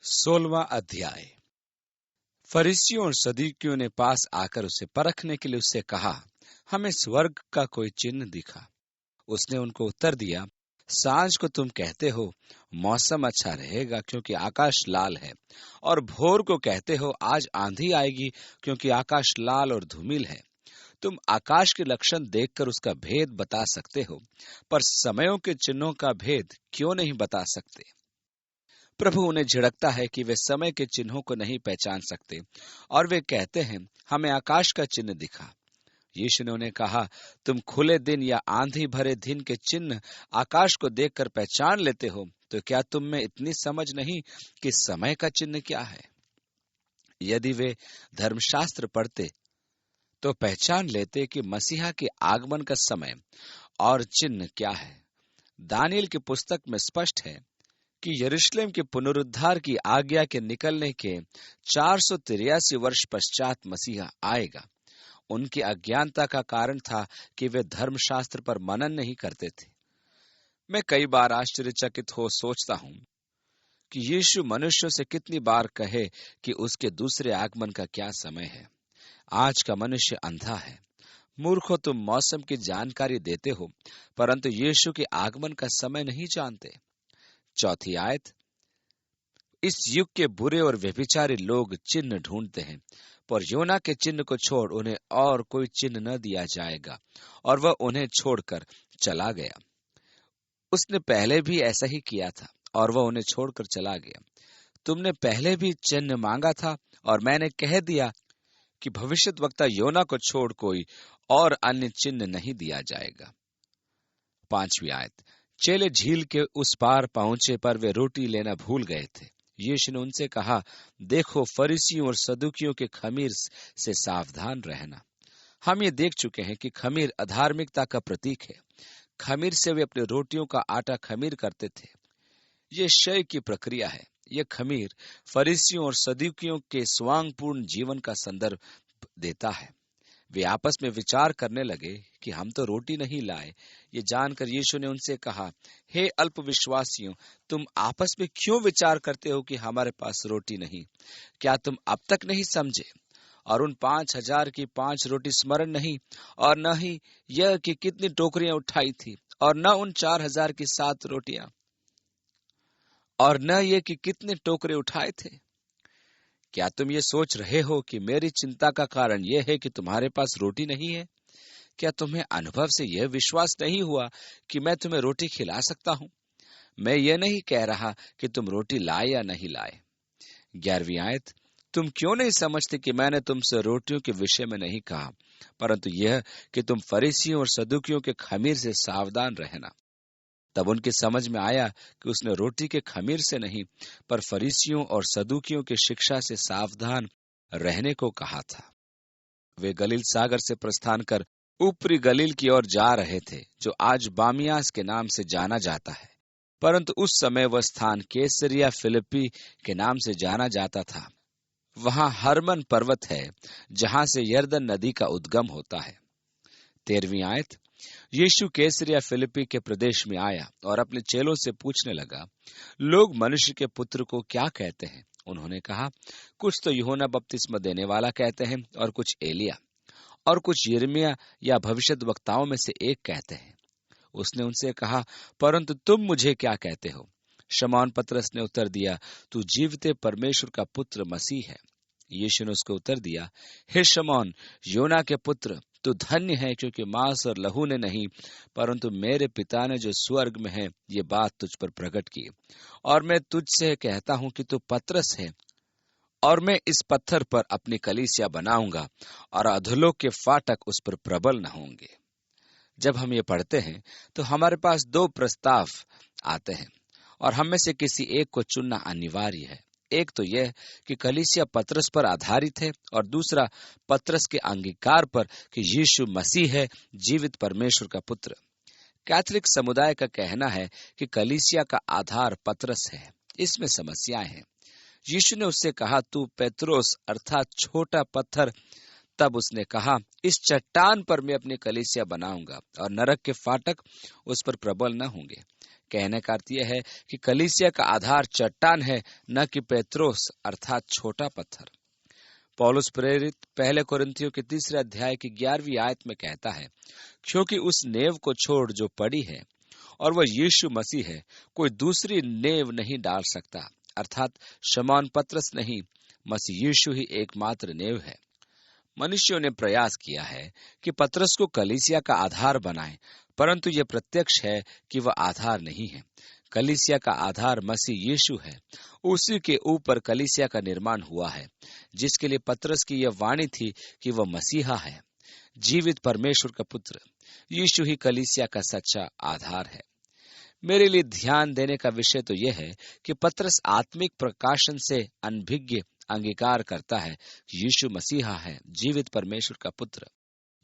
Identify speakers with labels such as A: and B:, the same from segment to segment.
A: 16वां अध्याय। फरीसियों और सदूकियों ने पास आकर उसे परखने के लिए उससे कहा, हमें स्वर्ग का कोई चिन्ह दिखा। उसने उनको उत्तर दिया, सांझ को तुम कहते हो मौसम अच्छा रहेगा क्योंकि आकाश लाल है, और भोर को कहते हो आज आंधी आएगी क्योंकि आकाश लाल और धूमिल है। तुम आकाश के लक्षण देखकर उसका भेद बता सकते हो, पर समयों के चिन्हों का भेद क्यों नहीं बता सकते? प्रभु उन्हें झिड़कता है कि वे समय के चिन्हों को नहीं पहचान सकते, और वे कहते हैं, हमें आकाश का चिन्ह दिखा। यीशु ने उन्हें कहा, तुम खुले दिन या आंधी भरे दिन के चिन्ह आकाश को देखकर पहचान लेते हो, तो क्या तुम में इतनी समझ नहीं कि समय का चिन्ह क्या है? यदि वे धर्मशास्त्र पढ़ते तो पहचान लेते कि मसीहा के आगमन का समय और चिन्ह क्या है। दानियेल की पुस्तक में स्पष्ट है कि यरूशलेम के पुनरुद्धार की आज्ञा के निकलने के 483 वर्ष पश्चात मसीहा आएगा। उनकी अज्ञानता का कारण था कि वे धर्मशास्त्र पर मनन नहीं करते थे। मैं कई बार आश्चर्यचकित हो सोचता हूँ कि यीशु मनुष्यों से कितनी बार कहे कि उसके दूसरे आगमन का क्या समय है। आज का मनुष्य अंधा है। मूर्खों, तुम मौसम की जानकारी देते हो, परंतु यीशु के आगमन का समय नहीं जानते। चौथी आयत, इस युग के बुरे और व्यभिचारी लोग चिन्ह ढूंढते हैं, पर योना के चिन्ह को छोड़ उन्हें और कोई चिन्ह न दिया जाएगा। और वह उन्हें छोड़कर चला गया। उसने पहले भी ऐसा ही किया था और वह उन्हें छोड़कर चला गया। तुमने पहले भी चिन्ह मांगा था और मैंने कह दिया कि भविष्यद्वक्ता योना को छोड़ कोई और अन्य चिन्ह नहीं दिया जाएगा। पांचवी आयत, चेले झील के उस पार पहुंचे पर वे रोटी लेना भूल गए थे। यीशु ने उनसे कहा, देखो, फरीसियों और सदूकियों के खमीर से सावधान रहना। हम ये देख चुके हैं कि खमीर अधार्मिकता का प्रतीक है। खमीर से वे अपनी रोटियों का आटा खमीर करते थे। ये क्षय की प्रक्रिया है। यह खमीर फरीसियों और सदूकियों के स्वांगपूर्ण जीवन का संदर्भ देता है। वे आपस में विचार करने लगे कि हम तो रोटी नहीं लाए। ये जानकर यीशु ने उनसे कहा, हे अल्पविश्वासियों, तुम आपस में क्यों विचार करते हो कि हमारे पास रोटी नहीं? क्या तुम अब तक नहीं समझे? और उन 5,000 की 5 रोटी स्मरण नहीं, और न ही यह कि कितनी टोकरियां उठाई थी, और न उन 4,000 की 7 रोटियां, और न ये कि कितने टोकरे उठाए थे? क्या तुम ये सोच रहे हो कि मेरी चिंता का कारण यह है कि तुम्हारे पास रोटी नहीं है? क्या तुम्हें अनुभव से यह विश्वास नहीं हुआ कि मैं तुम्हें रोटी खिला सकता हूं? मैं ये नहीं कह रहा कि तुम रोटी लाए या नहीं लाए। 11वीं आयत, तुम क्यों नहीं समझते कि मैंने तुमसे रोटियों के विषय में नहीं कहा, परंतु यह कि तुम फरीसियों और सदूकियों के खमीर से सावधान रहना। तब उनकी समझ में आया कि उसने रोटी के खमीर से नहीं, पर फरीसियों और सदूकियों की शिक्षा से सावधान रहने को कहा था। वे गलील सागर से प्रस्थान कर ऊपरी गलील की ओर जा रहे थे, जो आज बामियास के नाम से जाना जाता है, परंतु उस समय वह स्थान कैसरिया फिलिप्पी के नाम से जाना जाता था। वहां हरमन पर्वत है, जहां से यरदन नदी का उद्गम होता है। 13वीं आयत, यीशु कैसरिया फिलिप्पी के प्रदेश में आया और अपने चेलों से पूछने लगा, लोग मनुष्य के पुत्र को क्या कहते हैं? उन्होंने कहा, कुछ तो यूहन्ना बपतिस्मा देने वाला कहते हैं, और कुछ एलिया, और कुछ यिर्मयाह या भविष्यद्वक्ताओं में से एक कहते हैं। उसने उनसे कहा, परंतु तुम मुझे क्या कहते हो? शमौन पतरस ने उत्तर दिया, तू जीवते परमेश्वर का पुत्र मसीह है। यीशु ने उसको उत्तर दिया, हे शमौन, योना के पुत्र, तू धन्य है, क्योंकि मांस और लहू ने नहीं, परंतु मेरे पिता ने जो स्वर्ग में है ये बात तुझ पर प्रकट की। और मैं तुझसे कहता हूं कि तू पतरस है, और मैं इस पत्थर पर अपनी कलीसिया बनाऊंगा, और अधोलोक के फाटक उस पर प्रबल न होंगे। जब हम ये पढ़ते हैं तो हमारे पास 2 प्रस्ताव आते हैं, और हम में से किसी एक को चुनना अनिवार्य है। एक तो यह कि कलीसिया पतरस पर आधारित है, और दूसरा पतरस के अंगीकार पर कि यीशु मसीह है, जीवित परमेश्वर का पुत्र। कैथोलिक समुदाय का कहना है कि कलीसिया का आधार पतरस है। इसमें समस्याएं हैं। यीशु ने उससे कहा, तू पेत्रोस अर्थात छोटा पत्थर। तब उसने कहा, इस चट्टान पर मैं अपनी कलीसिया बनाऊंगा, और नरक के फाटक उस पर प्रबल न होंगे। कहने का अर्थ यह है कि कलीसिया का आधार चट्टान है, न कि पेत्रोस अर्थात छोटा पत्थर। पौलुस प्रेरित पहले कोरिन्थियों के 3 अध्याय की 11वीं आयत में कहता है, क्योंकि उस नेव को छोड़ जो पड़ी है और वह यीशु मसीह है, कोई दूसरी नेव नहीं डाल सकता, अर्थात शमौन पतरस नहीं, मसीह यीशु ही एकमात्र नेव है। मनुष्यों ने प्रयास किया है कि पतरस को कलीसिया का आधार बनाएं, परंतु यह प्रत्यक्ष है कि वह आधार नहीं है। कलीसिया का आधार मसीह यीशु है। उसी के ऊपर कलीसिया का निर्माण हुआ है, जिसके लिए पतरस की यह वाणी थी कि वह मसीहा है, जीवित परमेश्वर का पुत्र। यीशु ही कलीसिया का सच्चा आधार है। मेरे लिए ध्यान देने का विषय तो यह है कि पतरस आत्मिक प्रकाशन से अनभिज्ञ अंगीकार करता है कि यीशु मसीहा है, जीवित परमेश्वर का पुत्र।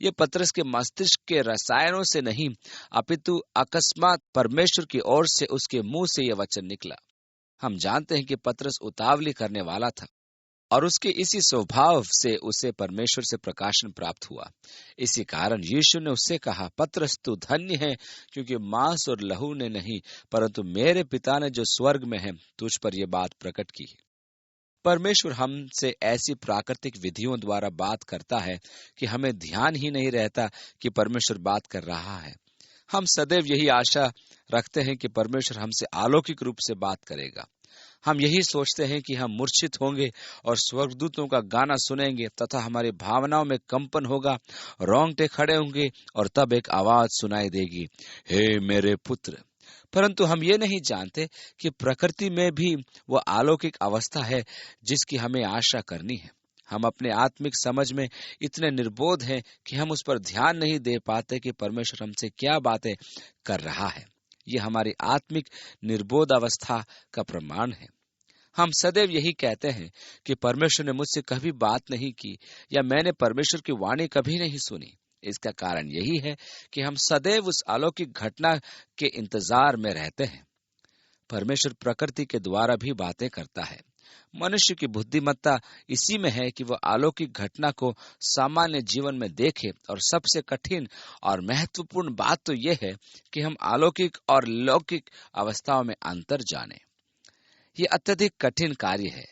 A: ये पतरस के मस्तिष्क के रसायनों से नहीं, अपितु अकस्मात परमेश्वर की ओर से उसके मुंह से यह वचन निकला। हम जानते हैं कि पतरस उतावली करने वाला था और उसके इसी स्वभाव से उसे परमेश्वर से प्रकाशन प्राप्त हुआ। इसी कारण यीशु ने उससे कहा, पतरस तू धन्य है, क्योंकि मांस और लहू ने नहीं, परंतु मेरे पिता ने जो स्वर्ग में है तुझ पर यह बात प्रकट की है। परमेश्वर हमसे ऐसी प्राकृतिक विधियों द्वारा बात करता है कि हमें ध्यान ही नहीं रहता कि परमेश्वर बात कर रहा है। हम सदैव यही आशा रखते हैं कि परमेश्वर हमसे अलौकिक रूप से बात करेगा। हम यही सोचते हैं कि हम मूर्छित होंगे और स्वर्गदूतों का गाना सुनेंगे तथा हमारी भावनाओं में कंपन होगा, रोंगटे खड़े होंगे और तब एक आवाज सुनाई देगी, हे मेरे पुत्र। परंतु हम ये नहीं जानते कि प्रकृति में भी वह अलौकिक अवस्था है जिसकी हमें आशा करनी है। हम अपने आत्मिक समझ में इतने निर्बोध हैं कि हम उस पर ध्यान नहीं दे पाते कि परमेश्वर हमसे क्या बातें कर रहा है। ये हमारी आत्मिक निर्बोध अवस्था का प्रमाण है। हम सदैव यही कहते हैं कि परमेश्वर ने मुझसे कभी बात नहीं की या मैंने परमेश्वर की वाणी कभी नहीं सुनी। इसका कारण यही है कि हम सदैव उस अलौकिक घटना के इंतजार में रहते हैं। परमेश्वर प्रकृति के द्वारा भी बातें करता है। मनुष्य की बुद्धिमत्ता इसी में है कि वह अलौकिक घटना को सामान्य जीवन में देखे, और सबसे कठिन और महत्वपूर्ण बात तो यह है कि हम अलौकिक और लौकिक अवस्थाओं में अंतर जानें। यह अत्यधिक कठिन कार्य है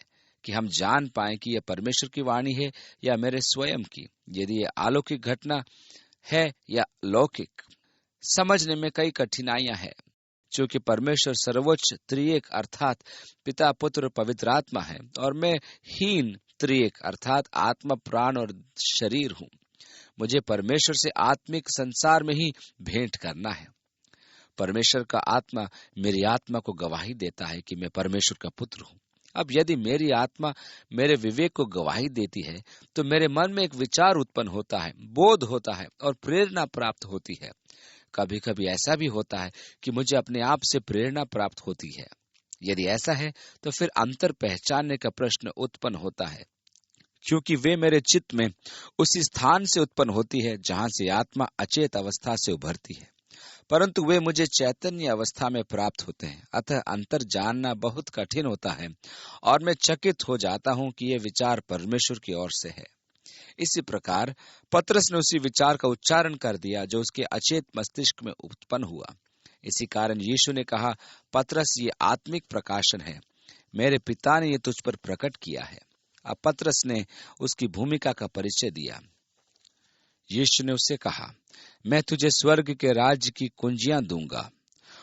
A: कि हम जान पाएं कि यह परमेश्वर की वाणी है या मेरे स्वयं की। यदि यह अलौकिक घटना है या लौकिक, समझने में कई कठिनाइयां हैं। क्योंकि परमेश्वर सर्वोच्च त्रिएक अर्थात पिता, पुत्र, पवित्र आत्मा है और मैं हीन त्रिएक अर्थात आत्मा, प्राण और शरीर हूँ। मुझे परमेश्वर से आत्मिक संसार में ही भेंट करना है। परमेश्वर का आत्मा मेरी आत्मा को गवाही देता है कि मैं परमेश्वर का पुत्र हूँ। अब यदि मेरी आत्मा मेरे विवेक को गवाही देती है तो मेरे मन में एक विचार उत्पन्न होता है, बोध होता है और प्रेरणा प्राप्त होती है। कभी कभी ऐसा भी होता है कि मुझे अपने आप से प्रेरणा प्राप्त होती है। यदि ऐसा है तो फिर अंतर पहचानने का प्रश्न उत्पन्न होता है, क्योंकि वे मेरे चित्त में उसी स्थान से उत्पन्न होती है जहां से आत्मा अचेत अवस्था से उभरती है, परंतु वे मुझे चैतन्य अवस्था में प्राप्त होते हैं। अतः अंतर जानना बहुत कठिन होता है और मैं चकित हो जाता हूं कि यह विचार परमेश्वर की ओर से है। इसी प्रकार पतरस ने उसी विचार का उच्चारण कर दिया जो उसके अचेत मस्तिष्क में उत्पन्न हुआ। इसी कारण यीशु ने कहा, पतरस, ये आत्मिक प्रकाशन है, मेरे पिता ने ये तुझ पर प्रकट किया है। अब पतरस ने उसकी भूमिका का परिचय दिया। यीशु ने उससे कहा, मैं तुझे स्वर्ग के राज्य की कुंजियां दूंगा,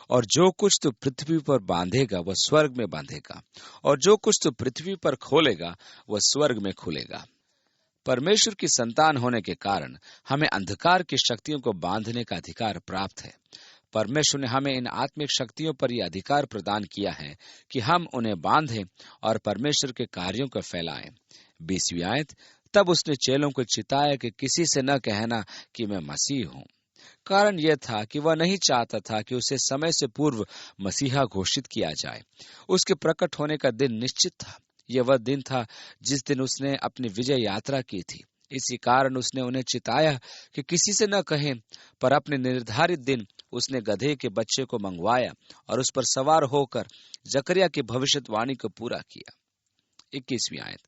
A: और जो कुछ तू पृथ्वी पर बांधेगा वह स्वर्ग में बांधेगा, और जो कुछ तू पृथ्वी पर खोलेगा वह स्वर्ग में खुलेगा। परमेश्वर की संतान होने के कारण हमें अंधकार की शक्तियों को बांधने का अधिकार प्राप्त है। परमेश्वर ने हमें इन आत्मिक शक्तियों पर यह अधिकार प्रदान किया है कि हम उन्हें बांधें और परमेश्वर के कार्यों को फैलाएं। 20वीं आयत, तब उसने चेलों को चिताया कि किसी से न कहना कि मैं मसीह हूँ। कारण यह था कि वह नहीं चाहता था कि उसे समय से पूर्व मसीहा घोषित किया जाए। उसके प्रकट होने का दिन निश्चित था। यह वह दिन था जिस दिन उसने अपनी विजय यात्रा की थी। इसी कारण उसने उन्हें चिताया कि किसी से न कहें, पर अपने निर्धारित दिन उसने गधे के बच्चे को मंगवाया और उस पर सवार होकर जकरिया की भविष्यवाणी को पूरा किया। 21वीं आयत।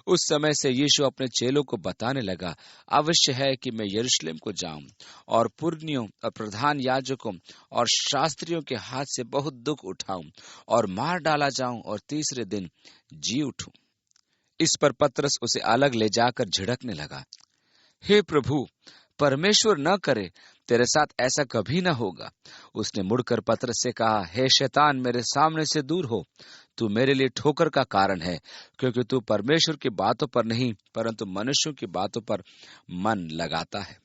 A: उस समय से यीशु अपने चेलों को बताने लगा, अवश्य है कि मैं यरूशलेम को जाऊं और पुरनियों और प्रधान याजकों और शास्त्रियों के हाथ से बहुत दुख उठाऊं और मार डाला जाऊं और तीसरे दिन जी उठूं। इस पर पतरस उसे अलग ले जाकर झिड़कने लगा, हे प्रभु, परमेश्वर न करे, तेरे साथ ऐसा कभी न होगा। उसने मुड़कर पतरस से कहा, हे शैतान, मेरे सामने से दूर हो, तू मेरे लिए ठोकर का कारण है, क्योंकि तू परमेश्वर की बातों पर नहीं परंतु मनुष्यों की बातों पर मन लगाता है।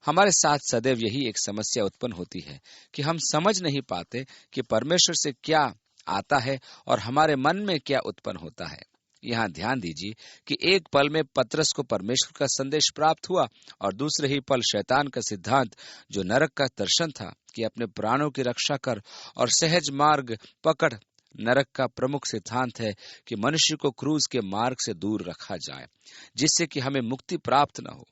A: हमारे साथ सदैव यही एक समस्या उत्पन्न होती है कि हम समझ नहीं पाते कि परमेश्वर से क्या आता है और हमारे मन में क्या उत्पन्न होता है। यहाँ ध्यान दीजिए कि एक पल में पतरस को परमेश्वर का संदेश प्राप्त हुआ और दूसरे ही पल शैतान का सिद्धांत, जो नरक का दर्शन था कि अपने प्राणों की रक्षा कर और सहज मार्ग पकड़। नरक का प्रमुख सिद्धांत है कि मनुष्य को क्रूस के मार्ग से दूर रखा जाए, जिससे कि हमें मुक्ति प्राप्त न हो।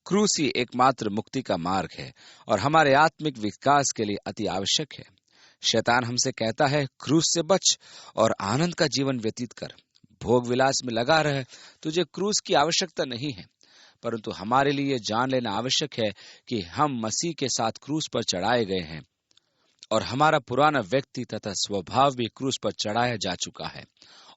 A: क्रूस ही एकमात्र मुक्ति का मार्ग है और हमारे आत्मिक विकास के लिए अति आवश्यक है। शैतान हमसे कहता है, क्रूस से बच और आनंद का जीवन व्यतीत कर, भोग विलास में लगा रहे, तुझे क्रूस की आवश्यकता नहीं है। परंतु हमारे लिए जान लेना आवश्यक है कि हम मसीह के साथ क्रूस पर चढ़ाए गए हैं और हमारा पुराना व्यक्ति तथा स्वभाव भी क्रूस पर चढ़ाया जा चुका है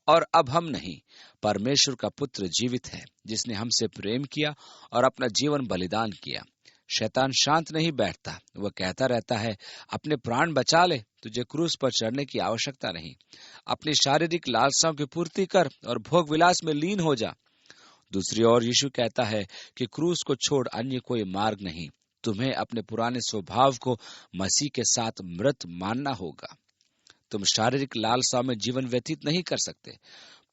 A: और अब हम नहीं, परमेश्वर का पुत्र जीवित है, जिसने हमसे प्रेम किया और अपना जीवन बलिदान किया। शैतान शांत नहीं बैठता, वह कहता रहता है, अपने प्राण बचा ले, तुझे क्रूस पर चढ़ने की आवश्यकता नहीं। अपनी शारीरिक लालसाओं की पूर्ति कर और भोग विलास में लीन हो जा। दूसरी ओर यीशु कहता है कि क्रूस को छोड़ अन्य कोई मार्ग नहीं। तुम्हें अपने पुराने स्वभाव को मसीह के साथ मृत मानना होगा। तुम शारीरिक लालसा में जीवन व्यतीत नहीं कर सकते।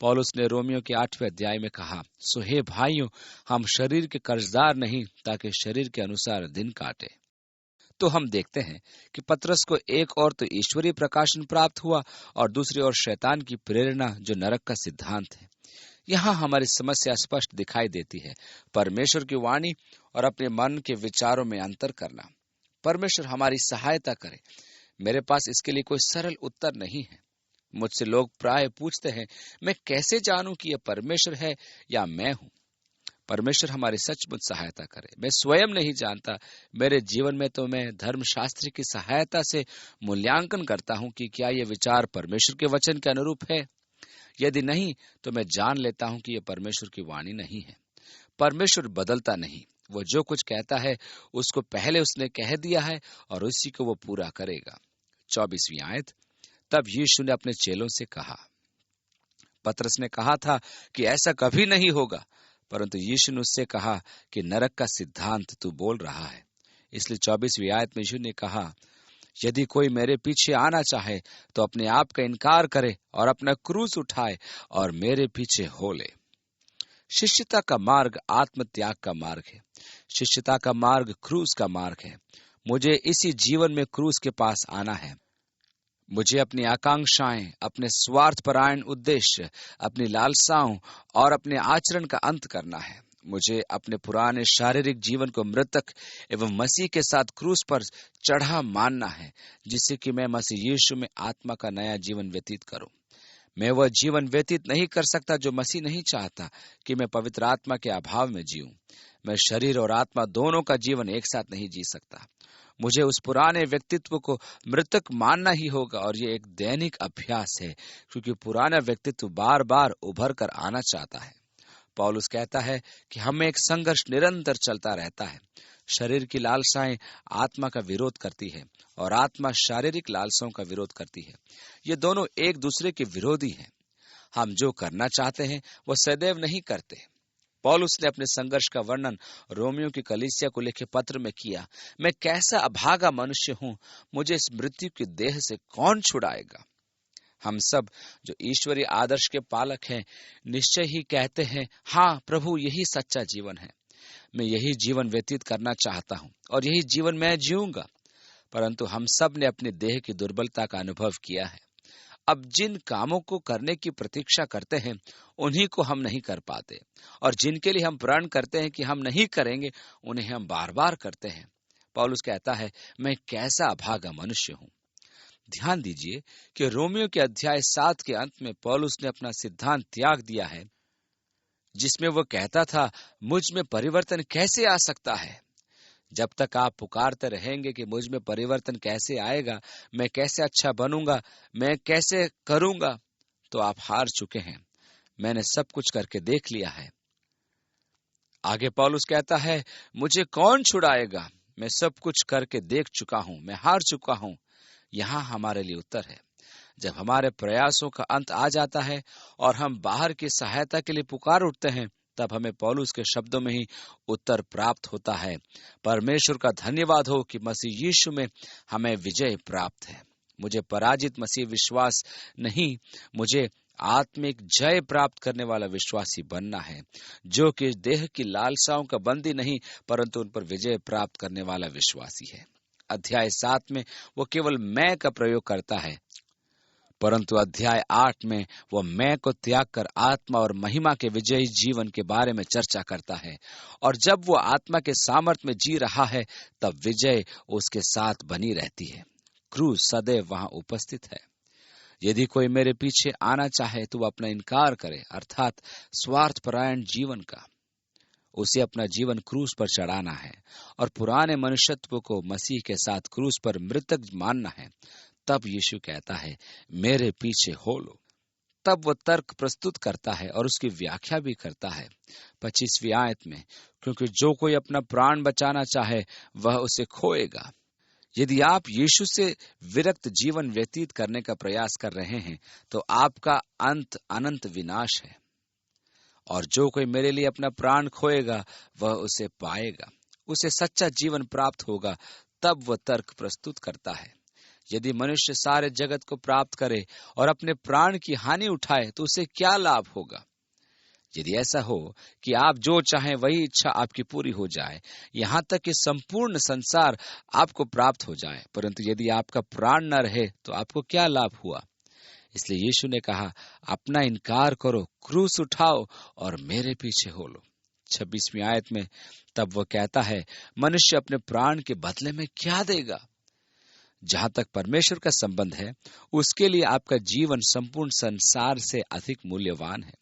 A: पौलुस ने रोमियो के 8वें अध्याय में कहा, सो हे भाइयों, हम शरीर के कर्जदार नहीं, ताकि शरीर के अनुसार दिन काटे। तो हम देखते हैं कि पतरस को एक और तो ईश्वरीय प्रकाशन प्राप्त हुआ और दूसरी ओर शैतान की प्रेरणा, जो नरक का सिद्धांत है। यहाँ हमारी समस्या स्पष्ट दिखाई देती है, परमेश्वर की वाणी और अपने मन के विचारों में अंतर करना। परमेश्वर हमारी सहायता करे। मेरे पास इसके लिए कोई सरल उत्तर नहीं है। मुझसे लोग प्राय पूछते हैं, मैं कैसे जानूं कि यह परमेश्वर है या मैं हूं। परमेश्वर हमारी सचमुच सहायता करे। मैं स्वयं नहीं जानता। मेरे जीवन में तो मैं धर्मशास्त्र की सहायता से मूल्यांकन करता हूं कि क्या यह विचार परमेश्वर के वचन के अनुरूप है। यदि नहीं, तो मैं जान लेता हूं कि यह परमेश्वर की वाणी नहीं है। परमेश्वर बदलता नहीं। वो जो कुछ कहता है उसको पहले उसने कह दिया है और उसी को वो पूरा करेगा। 24वीं आयत। तब यीशु ने अपने चेलों से कहा, पतरस ने कहा था कि ऐसा कभी नहीं होगा, परंतु यीशु ने उससे कहा कि नरक का सिद्धांत तू बोल रहा है। इसलिए 24वीं आयत में यीशु ने कहा, यदि कोई मेरे पीछे आना चाहे तो अपने आप का इनकार करे और अपना क्रूस उठाए और मेरे पीछे हो ले। शिष्यता का मार्ग आत्म त्याग का मार्ग है। शिष्यता का मार्ग क्रूस का मार्ग है। मुझे इसी जीवन में क्रूस के पास आना है। मुझे अपनी आकांक्षाएं, अपने स्वार्थपरायण उद्देश्य, अपनी लालसाओं और अपने आचरण का अंत करना है। मुझे अपने पुराने शारीरिक जीवन को मृतक एवं मसीह के साथ क्रूस पर चढ़ा मानना है, जिससे कि मैं मसीह यीशु में आत्मा का नया जीवन व्यतीत करूं। मैं वह जीवन व्यतीत नहीं कर सकता जो मसीह नहीं चाहता कि मैं पवित्र आत्मा के अभाव में जीऊं। मैं शरीर और आत्मा दोनों का जीवन एक साथ नहीं जी सकता। मुझे उस पुराने व्यक्तित्व को मृतक मानना ही होगा और ये एक दैनिक अभ्यास है, क्योंकि पुराना व्यक्तित्व बार बार उभर कर आना चाहता है। पौलुस कहता है कि हमें एक संघर्ष निरंतर चलता रहता है। शरीर की लालसाएं आत्मा का विरोध करती है और आत्मा शारीरिक लालसाओं का विरोध करती है। ये दोनों एक दूसरे के विरोधी हैं। हम जो करना चाहते हैं वो सदैव नहीं करते। पौलुस ने अपने संघर्ष का वर्णन रोमियो की कलीसिया को लिखे पत्र में किया। मैं कैसा अभागा मनुष्य हूं, मुझे इस मृत्यु की देह से कौन छुड़ाएगा। हम सब जो ईश्वरीय आदर्श के पालक हैं, निश्चय ही कहते हैं, हाँ प्रभु, यही सच्चा जीवन है। मैं यही जीवन व्यतीत करना चाहता हूं और यही जीवन मैं जीऊंगा। परंतु हम सब ने अपनी देह की दुर्बलता का अनुभव किया है। अब जिन कामों को करने की प्रतीक्षा करते हैं उन्हीं को हम नहीं कर पाते, और जिनके लिए हम प्रण करते हैं कि हम नहीं करेंगे उन्हें हम बार बार करते हैं। पौलुस कहता है, मैं कैसा अभागा मनुष्य हूं। ध्यान दीजिए कि रोमियो के अध्याय 7 के अंत में पौलुस ने अपना सिद्धांत त्याग दिया है, जिसमें वह कहता था, मुझ में परिवर्तन कैसे आ सकता है। जब तक आप पुकारते रहेंगे कि मुझ में परिवर्तन कैसे आएगा, मैं कैसे अच्छा बनूंगा, मैं कैसे करूंगा, तो आप हार चुके हैं। मैंने सब कुछ करके देख लिया है। आगे पौलुस कहता है, मुझे कौन छुड़ाएगा, मैं सब कुछ करके देख चुका हूं, मैं हार चुका हूं। यहां हमारे लिए उत्तर है। जब हमारे प्रयासों का अंत आ जाता है और हम बाहर की सहायता के लिए पुकार उठते हैं, तब हमें पौलुस के शब्दों में ही उत्तर प्राप्त होता है। परमेश्वर का धन्यवाद हो कि मसीह यीशु में हमें विजय प्राप्त है। मुझे पराजित मसीह विश्वास नहीं, मुझे आत्मिक जय प्राप्त करने वाला विश्वासी बनना है, जो कि देह की लालसाओं का बंदी नहीं, परंतु उन पर विजय प्राप्त करने वाला विश्वासी है। अध्याय 7 में वो केवल मैं का प्रयोग करता है, परंतु अध्याय 8 में वह मैं को त्याग कर आत्मा और महिमा के विजयी जीवन के बारे में चर्चा करता है। और जब वो आत्मा के सामर्थ में जी रहा है, तब विजय उसके साथ बनी रहती है। क्रूस सदैव वहां उपस्थित है। यदि कोई मेरे पीछे आना चाहे तो वह अपना इनकार करे, अर्थात स्वार्थपरायण जीवन का। उसे अपना जीवन क्रूस पर चढ़ाना है और पुराने मनुष्यत्व को मसीह के साथ क्रूस पर मृतक मानना है। तब यीशु कहता है, मेरे पीछे हो लो। तब वो तर्क प्रस्तुत करता है और उसकी व्याख्या भी करता है 25वीं आयत में, क्योंकि जो कोई अपना प्राण बचाना चाहे वह उसे खोएगा। यदि आप यीशु से विरक्त जीवन व्यतीत करने का प्रयास कर रहे हैं, तो आपका अंत अनंत विनाश है। और जो कोई मेरे लिए अपना प्राण खोएगा वह उसे पाएगा, उसे सच्चा जीवन प्राप्त होगा। तब वह तर्क प्रस्तुत करता है, यदि मनुष्य सारे जगत को प्राप्त करे और अपने प्राण की हानि उठाए तो उसे क्या लाभ होगा। यदि ऐसा हो कि आप जो चाहें वही इच्छा आपकी पूरी हो जाए, यहाँ तक कि संपूर्ण संसार आपको प्राप्त हो जाए, परंतु यदि आपका प्राण न रहे तो आपको क्या लाभ हुआ। इसलिए यीशु ने कहा, अपना इनकार करो, क्रूस उठाओ और मेरे पीछे हो लो। 26वीं आयत में तब वह कहता है, मनुष्य अपने प्राण के बदले में क्या देगा। जहां तक परमेश्वर का संबंध है, उसके लिए आपका जीवन संपूर्ण संसार से अधिक मूल्यवान है।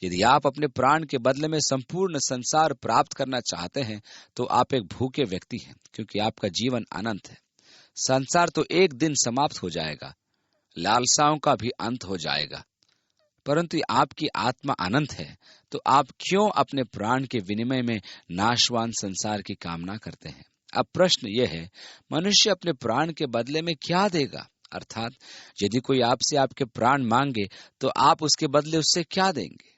A: यदि आप अपने प्राण के बदले में संपूर्ण संसार प्राप्त करना चाहते हैं, तो आप एक भूखे व्यक्ति हैं, क्योंकि आपका जीवन अनंत है। संसार तो एक दिन समाप्त हो जाएगा, लालसाओं का भी अंत हो जाएगा, परंतु आपकी आत्मा अनंत है। तो आप क्यों अपने प्राण के विनिमय में नाशवान संसार की कामना करते हैं। अब प्रश्न यह है, मनुष्य अपने प्राण के बदले में क्या देगा। अर्थात यदि कोई आपसे आपके प्राण मांगे तो आप उसके बदले उससे क्या देंगे।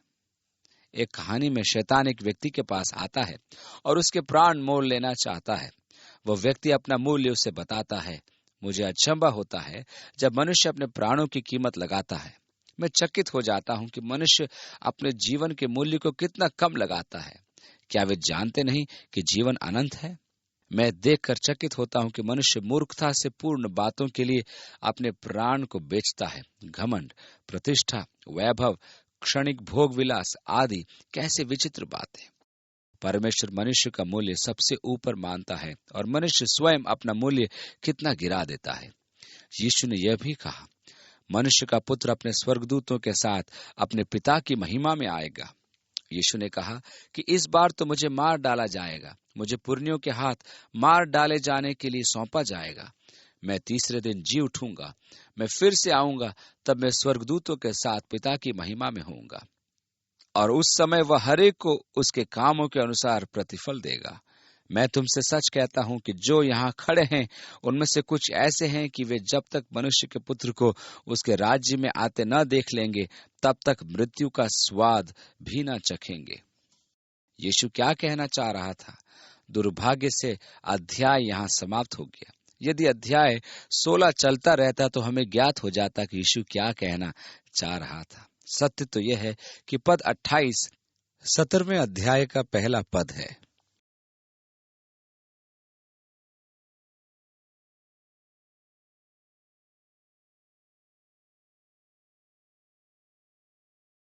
A: एक कहानी में शैतान एक व्यक्ति के पास आता है और उसके प्राण मोल लेना चाहता है। वह व्यक्ति अपना मूल्य उसे बताता है। मुझे अचंभा होता है जब मनुष्य अपने प्राणों की कीमत लगाता है। मैं चकित हो जाता हूं कि मनुष्य अपने जीवन के मूल्य को कितना कम लगाता है। क्या वे जानते नहीं कि जीवन अनंत है। मैं देखकर चकित होता हूं कि मनुष्य मूर्खता से पूर्ण बातों के लिए अपने प्राण को बेचता है। घमंड, प्रतिष्ठा, वैभव, क्षणिक भोग विलास आदि कैसे विचित्र बातें। परमेश्वर मनुष्य का मूल्य सबसे ऊपर मानता है और मनुष्य स्वयं अपना मूल्य कितना गिरा देता है। यीशु ने यह भी कहा, मनुष्य का पुत्र अपने स्वर्गदूतों के साथ अपने पिता की महिमा में आएगा। यीशु ने कहा कि इस बार तो मुझे मार डाला जाएगा, मुझे पुरनियों के हाथ मार डाले जाने के लिए सौंपा जाएगा। मैं तीसरे दिन जी उठूंगा, मैं फिर से आऊंगा, तब मैं स्वर्गदूतों के साथ पिता की महिमा में होऊंगा और उस समय वह हरेक को उसके कामों के अनुसार प्रतिफल देगा। मैं तुमसे सच कहता हूं कि जो यहाँ खड़े हैं उनमें से कुछ ऐसे हैं कि वे जब तक मनुष्य के पुत्र को उसके राज्य में आते न देख लेंगे, तब तक मृत्यु का स्वाद भी न चखेंगे। यीशु क्या कहना चाह रहा था। दुर्भाग्य से अध्याय यहाँ समाप्त हो गया। यदि अध्याय 16 चलता रहता तो हमें ज्ञात हो जाता कि यीशु क्या कहना चाह रहा था। सत्य तो यह है कि पद 28 17वें अध्याय का पहला पद है।